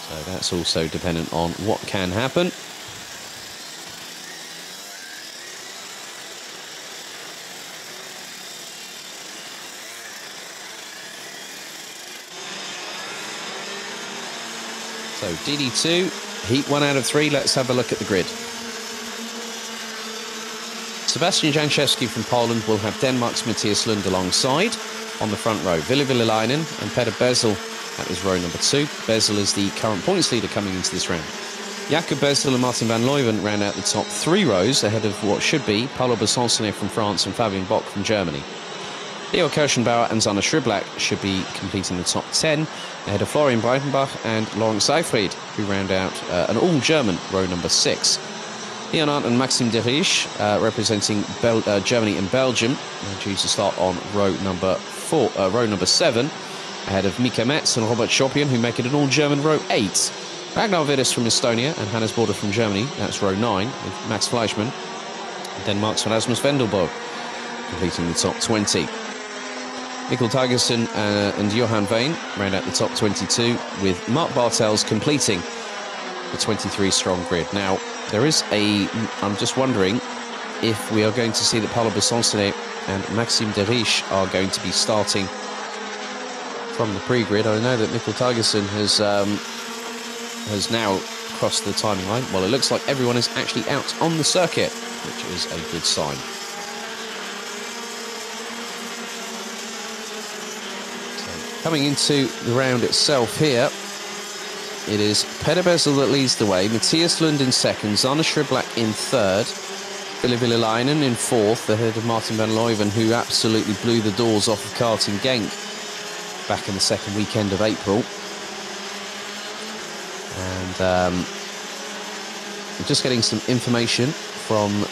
So that's also dependent on what can happen. So DD2, heat 1 out of 3. Let's have a look at the grid. Sebastian Jankowski from Poland will have Denmark's Mattias Lund alongside on the front row. Ville Villainen and Peter Bezel, that is row number 2. Bezel is the current points leader coming into this round. Jakob Bezel and Martin van Leuven round out the top 3 rows ahead of what should be Paulo Besoncenet from France and Fabian Bock from Germany. Leo Kirschenbauer and Zana Schriblak should be completing the top 10 ahead of Florian Breitenbach and Laurent Seyfried, who round out an all-German row number 6. Leonard and Maxime Derich, representing Germany and Belgium, are due to start on row number 7, ahead of Mika Metz and Robert Schopian, who make it an all-German row 8. Ragnar Vidas from Estonia and Hannes Border from Germany, that's row 9, with Max Fleischmann. Denmark's Rasmus Vendelbo completing the top 20. Mikkel Tigerson and Johan Vane round out the top 22, with Mark Bartels completing the 23-strong grid. Now, I'm just wondering if we are going to see that Paulo Besoncenet and Maxime Derich are going to be starting from the pre-grid. I know that Mikkel Tigerson has now crossed the timing line. Well, it looks like everyone is actually out on the circuit, which is a good sign. Coming into the round itself here, it is Peter Bezel that leads the way, Mattias Lund in second, Zana Schriblak in third, Ville Villainen in fourth, ahead of Martin van Leuven, who absolutely blew the doors off of Karting Genk back in the second weekend of April. And I'm just getting some information from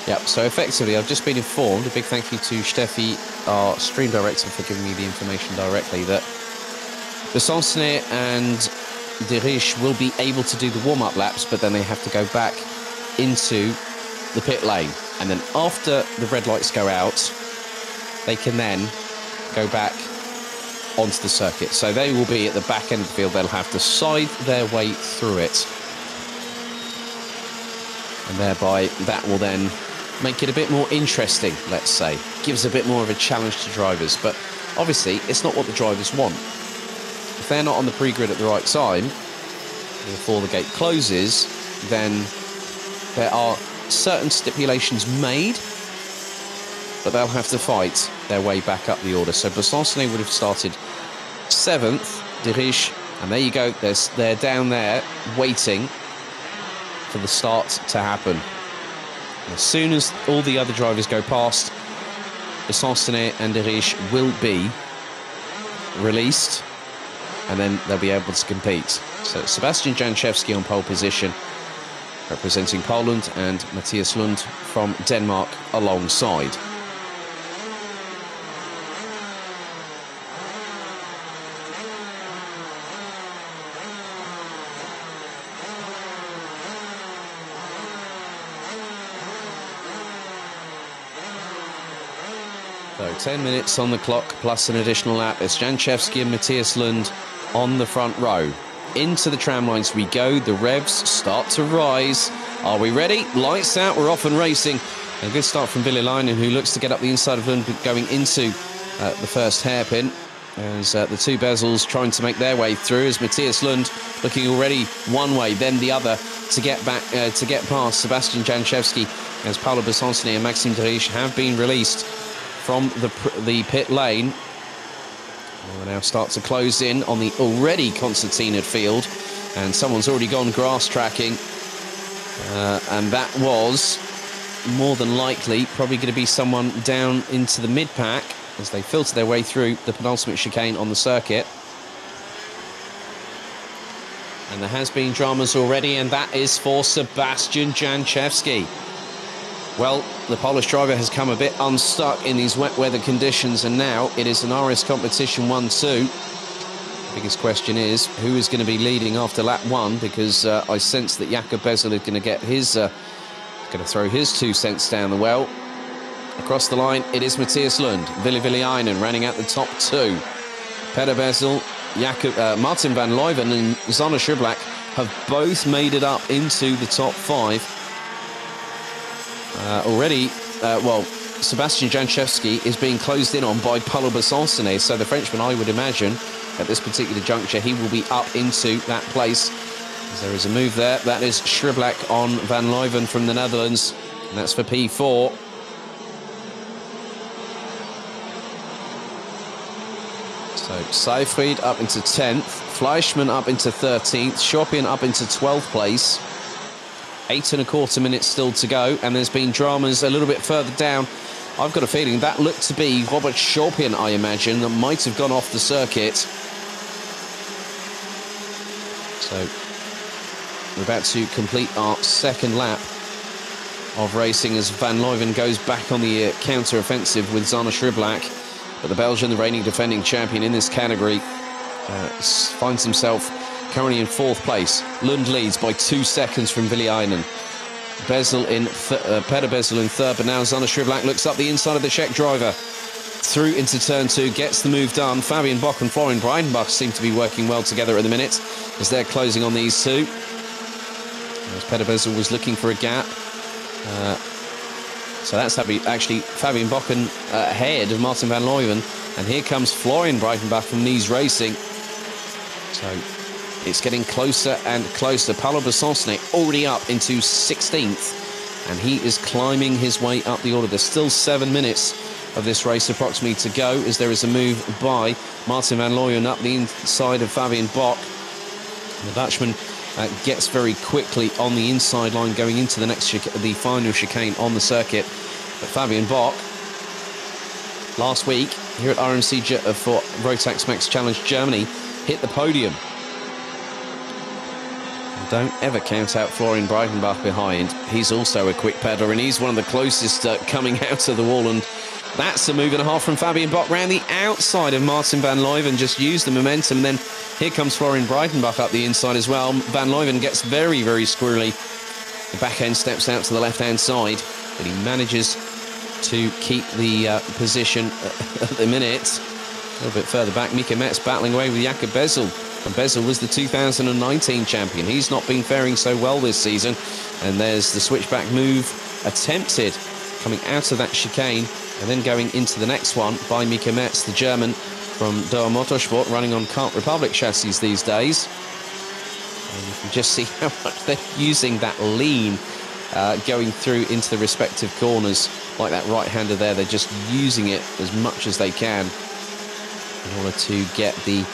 Yep, so effectively, I've just been informed, a big thank you to Steffi, our stream director, for giving me the information directly, that Besoncenet and Derich will be able to do the warm-up laps, but then they have to go back into the pit lane. And then after the red lights go out, they can then go back onto the circuit. So they will be at the back end of the field. They'll have to side their way through it. And thereby, that will then make it a bit more interesting, let's say. Gives a bit more of a challenge to drivers, but obviously it's not what the drivers want. If they're not on the pre-grid at the right time, before the gate closes, then there are certain stipulations made, but they'll have to fight their way back up the order. So Besoncenet would have started 7th, Derich, and there you go, they're down there waiting for the start to happen. As soon as all the other drivers go past, Besoncenet and Derich will be released, and then they'll be able to compete. So Sebastian Jankowski on pole position, representing Poland, and Mattias Lund from Denmark alongside. So 10 minutes on the clock plus an additional lap. It's Jankowski and Mattias Lund on the front row. Into the tram lines we go. The revs start to rise. Are we ready? Lights out. We're off and racing. A good start from Villainen, who looks to get up the inside of Lund going into the first hairpin. As the two Bezels trying to make their way through, as Mattias Lund looking already one way, then the other to get back to get past Sebastian Jankowski, as Paulo Besoncenet and Maxime Derich have been released from the pit lane. We'll now start to close in on the already concertinaed field, and someone's already gone grass tracking, and that was more than likely probably going to be someone down into the mid-pack as they filter their way through the penultimate chicane on the circuit. And there has been dramas already, and that is for Sebastian Jankowski. Well, the Polish driver has come a bit unstuck in these wet weather conditions, and now it is an RS competition 1-2. The biggest question is, who is going to be leading after lap 1? Because I sense that Jakob Bezel is going to get his, going to throw his 2 cents down the well. Across the line, it is Matthias Lund. Ville running out the top two. Peder Bessel, Martin van Leuven and Zana Schiblak have both made it up into the top five. Already, Sebastian Janchevsky is being closed in on by Paulo Besançonnet, so the Frenchman, I would imagine, at this particular juncture, he will be up into that place. As there is a move there. That is Schiblak on van Leuven from the Netherlands, and that's for P4. So Seyfried up into 10th, Fleischmann up into 13th, Chopin up into 12th place. 8.25 minutes still to go, and there's been dramas a little bit further down. I've got a feeling that looked to be Robert Chopin, I imagine, that might have gone off the circuit. So we're about to complete our second lap of racing as Van Leuven goes back on the counter-offensive with Zana Schiblak. But the Belgian, the reigning defending champion in this category, finds himself currently in 4th place. Lund leads by 2 seconds from Ville Peder Bessel in 3rd, but now Zana Schiblak looks up the inside of the Czech driver. Through into turn 2, gets the move done. Fabian Bock and Florian Breidenbach seem to be working well together at the minute as they're closing on these two. As Peder Bessel was looking for a gap. So that's actually Fabian Bocken ahead of Martin van Leuven. And here comes Florian Breitenbach from Nice Racing. So it's getting closer and closer. Paulo Besançonnet already up into 16th. And he is climbing his way up the order. There's still 7 minutes of this race approximately to go, as there is a move by Martin van Leuven up the inside of Fabian Bock. The Dutchman gets very quickly on the inside line going into the the final chicane on the circuit. But Fabian Bock, last week here at RMC for Rotax Max Challenge Germany, hit the podium. And don't ever count out Florian Breitenbach behind. He's also a quick peddler, and he's one of the closest coming out of the wall. And that's a move and a half from Fabian Bock round the outside of Martin van Leuven. Just used the momentum. And then here comes Florian Breitenbach up the inside as well. Van Leuven gets very, very squirrely. The back end steps out to the left-hand side, but he manages to keep the position at the minute. A little bit further back, Mika Metz battling away with Jakob Bessel. And Bessel was the 2019 champion. He's not been faring so well this season. And there's the switchback move attempted coming out of that chicane and then going into the next one by Mika Metz, the German from Doha Motorsport, running on Kart Republic chassis these days. And you can just see how much they're using that lean going through into the respective corners. Like that right-hander there, they're just using it as much as they can in order to get the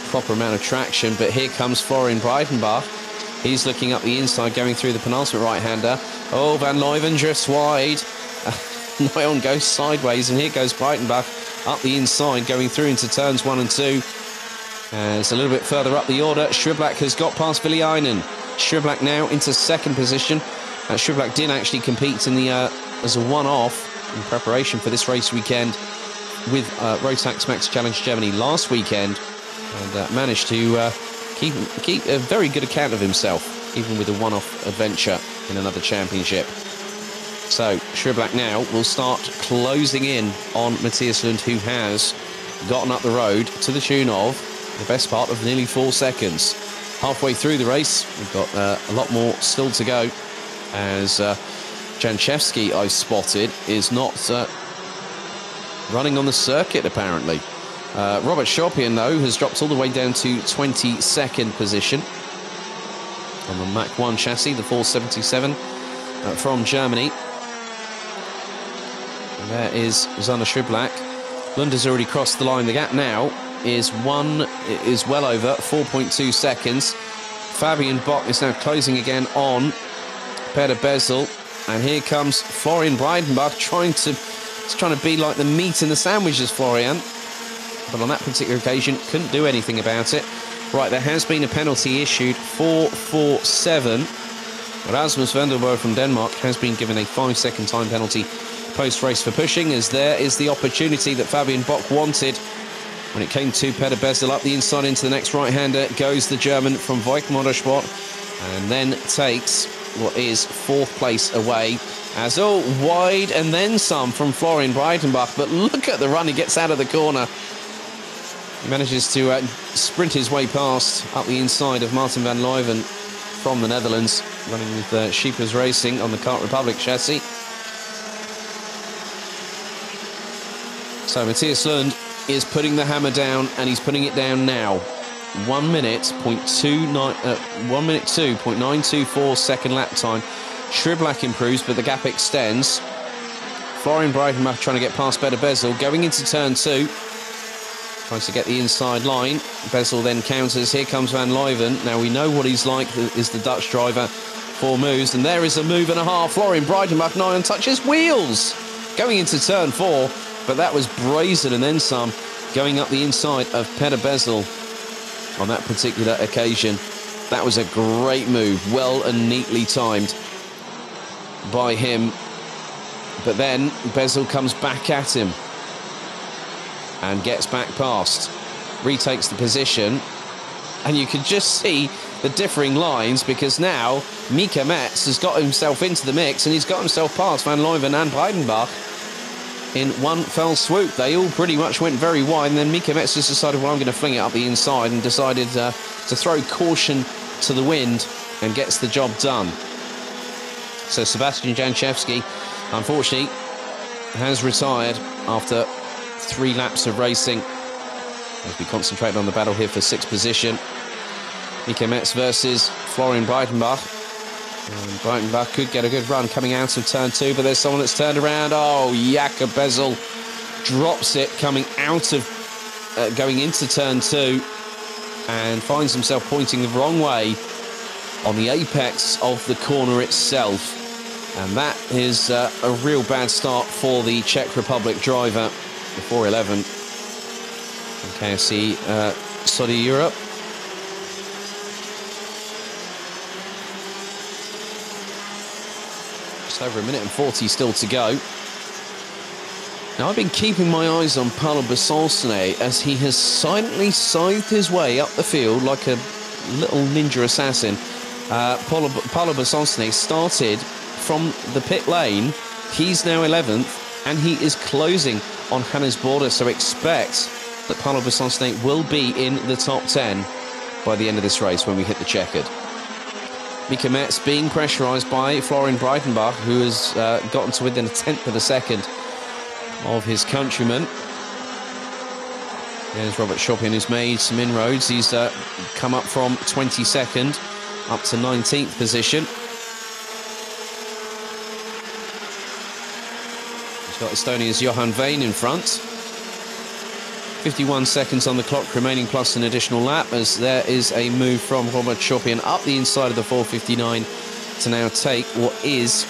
proper amount of traction. But here comes Florian Breitenbach. He's looking up the inside, going through the penultimate right-hander. Oh, Van Leuven drifts wide. Noyon goes sideways, and here goes Breitenbach up the inside, going through into turns 1 and 2. It's a little bit further up the order. Schiblak has got past Ville. Schiblak now into 2nd position. Schiblak did actually compete in the as a one-off in preparation for this race weekend with Rotax Max Challenge Germany last weekend, and managed to keep a very good account of himself, even with a one-off adventure in another championship. So Schiblak now will start closing in on Matthias Lund, who has gotten up the road to the tune of the best part of nearly 4 seconds. Halfway through the race, we've got a lot more still to go, as Janchevsky, I've spotted, is not running on the circuit, apparently. Robert Chopin, though, has dropped all the way down to 22nd position on the Mach 1 chassis, the 477 from Germany. And there is Zana Schiblak. Lund has already crossed the line. The gap now is well over 4.2 seconds. Fabian Bock is now closing again on Peder Bessel, and here comes Florian Breitenbach trying to be like the meat in the sandwiches, Florian, but on that particular occasion couldn't do anything about it. Right, there has been a penalty issued, 4-4-7. Rasmus Vendelbo from Denmark has been given a 5-second time penalty post-race for pushing, as there is the opportunity that Fabian Bock wanted. When it came to Peder Bessel up the inside into the next right-hander goes the German from Voigt Motorsport, and then takes what is 4th place away. As wide and then some from Florian Breitenbach, but look at the run he gets out of the corner. He manages to sprint his way past up the inside of Martin van Leuven from the Netherlands, running with Schiepers Racing on the Kart Republic chassis. So Matthias Lund is putting the hammer down, and he's putting it down now. 1 minute, 2.924 second lap time. Shriblack improves, but the gap extends. Florian Breitenbach trying to get past Peter Bezel, going into turn 2. Tries to get the inside line. Bezel then counters. Here comes Van Leuven. Now we know what he's like, is the Dutch driver for moves. And there is a move and a half. Florian Breitenbach nigh on touches wheels. Going into turn 4. But that was brazen and then some. Going up the inside of Peter Bezel on that particular occasion. That was a great move. Well and neatly timed by him. But then Bezel comes back at him and gets back past, retakes the position, and you can just see the differing lines, because now Mika Metz has got himself into the mix and he's got himself past Van Leuven and Breitenbach in one fell swoop. They all pretty much went very wide, and then Mika Metz just decided, well, I'm going to fling it up the inside, and decided to throw caution to the wind and gets the job done. So Sebastian Janchevsky, unfortunately, has retired after 3 laps of racing, as we concentrate on the battle here for 6th position. Mika Metz versus Florian Breitenbach. And Breitenbach could get a good run coming out of turn 2, but there's someone that's turned around. Oh, Jakob Bezel drops it coming out of going into turn 2 and finds himself pointing the wrong way on the apex of the corner itself. And that is a real bad start for the Czech Republic driver, the 411 from KFC Saudi Europe. Just over 1 minute and 40 still to go. Now, I've been keeping my eyes on Paolo Besançonnet as he has silently scythed his way up the field like a little ninja assassin. Paolo Besançonnet started from the pit lane. He's now 11th, and he is closing on Hannes Border, so expect that Paolo Besançonnet will be in the top 10 by the end of this race when we hit the checkered. Mika Metz being pressurised by Florian Breitenbach, who has gotten to within 1/10 of a second of his countryman. There's Robert Chopin, who's made some inroads. He's come up from 22nd up to 19th position. He's got Estonia's Johan Veen in front. 51 seconds on the clock remaining, plus an additional lap, as there is a move from Robert Chopin up the inside of the 459 to now take what is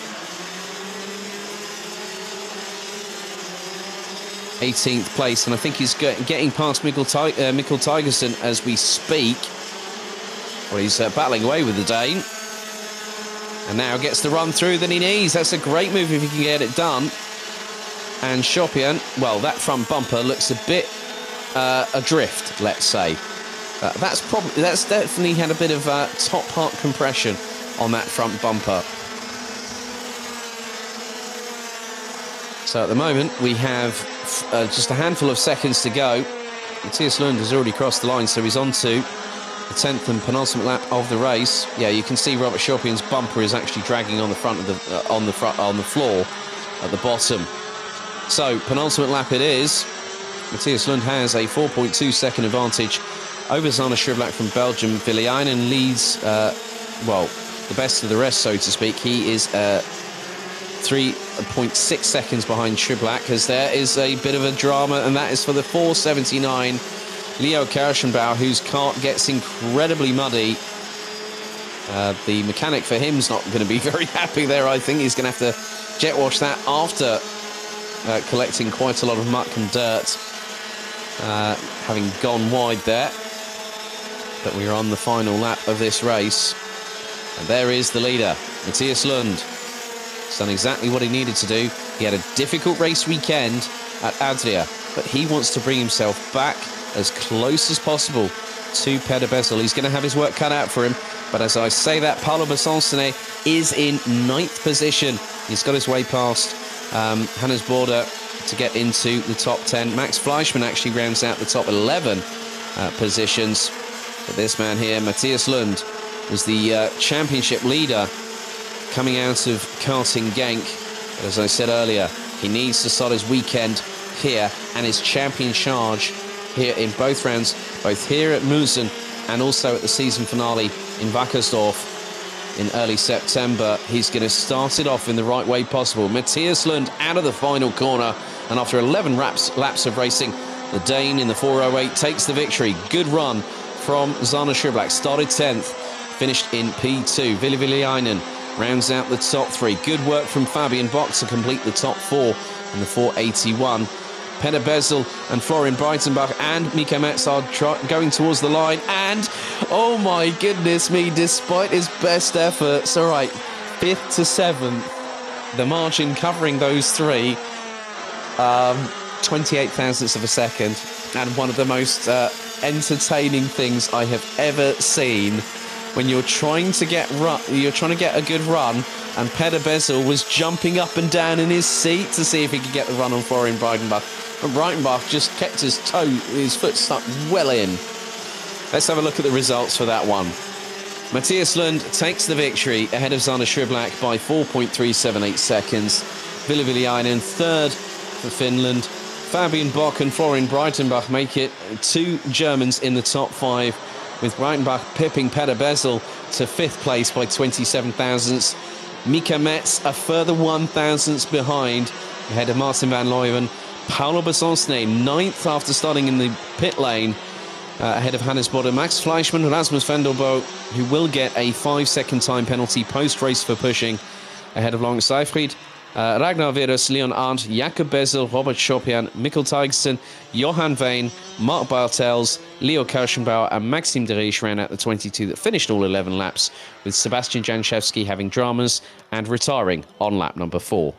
18th place, and I think he's getting past Mikkel Tigerson as we speak. Well, he's battling away with the Dane, and now gets the run through that he needs. That's a great move if he can get it done. And Chopin, well, that front bumper looks a bit adrift, let's say. That's definitely had a bit of top part compression on that front bumper. So at the moment we have just a handful of seconds to go. Matthias Lund has already crossed the line, so he's on to the 10th and penultimate lap of the race. Yeah, you can see Robert Chopin's bumper is actually dragging on the front of the on the floor at the bottom. So penultimate lap it is. Matthias Lund has a 4.2 second advantage over Zana Shriblack from Belgium. Villainen leads, well, the best of the rest, so to speak. He is 3.6 seconds behind Shriblack, as there is a bit of a drama, and that is for the 479 Leo Kirschenbauer, whose cart gets incredibly muddy. The mechanic for him is not going to be very happy there. I think he's going to have to jet wash that after collecting quite a lot of muck and dirt, having gone wide there. But we are on the final lap of this race, and there is the leader, Matthias Lund. He's done exactly what he needed to do. He had a difficult race weekend at Adria, but he wants to bring himself back as close as possible to Peter Bezel. He's going to have his work cut out for him. But as I say that, Paolo Besançonnet is in 9th position. He's got his way past Hannes Border to get into the top 10. Max Fleischmann actually rounds out the top 11 positions. But this man here, Matthias Lund, was the championship leader coming out of karting Genk. But as I said earlier, he needs to start his weekend here and his champion charge here in both rounds, both here at Muelsen and also at the season finale in Wackersdorf in early September. He's going to start it off in the right way possible. Matthias Lund out of the final corner, and after 11 laps of racing, the Dane in the 4:08 takes the victory. Good run from Zana Schublak. Started 10th, finished in P2. Ville Villainen rounds out the top 3. Good work from Fabian Bock to complete the top 4 in the 4:81. Peter Bezel and Florian Breitenbach and Mika Metz are going towards the line, and oh my goodness me, despite his best efforts, all right, 5th to 7th, the margin covering those three, 28 thousandths of a second, and one of the most entertaining things I have ever seen. When you're trying to get a good run, and Peter Bezel was jumping up and down in his seat to see if he could get the run on Florian Breitenbach. But Breitenbach just kept his foot stuck well in. Let's have a look at the results for that one. Matthias Lund takes the victory ahead of Zana Schublak by 4.378 seconds. Ville Villainen third for Finland. Fabian Bock and Florian Breitenbach make it 2 Germans in the top 5, with Breitenbach pipping Peter Bezel to 5th place by 27 thousandths. Mika Metz a further 1 thousandths behind, ahead of Martin van Leuven. Paolo Besançonnet 9th after starting in the pit lane, ahead of Hannes Bodder. Max Fleischmann, Rasmus Vendelbo, who will get a 5-second time penalty post-race for pushing, ahead of Laurent Seyfried. Ragnar Virus, Leon Arndt, Jakob Bezel, Robert Schopian, Mikkel Teichsen, Johan Veen, Mark Bartels, Leo Kirschenbauer and Maxime de Riche ran out the 22 that finished all 11 laps, with Sebastian Janczewski having dramas and retiring on lap number 4.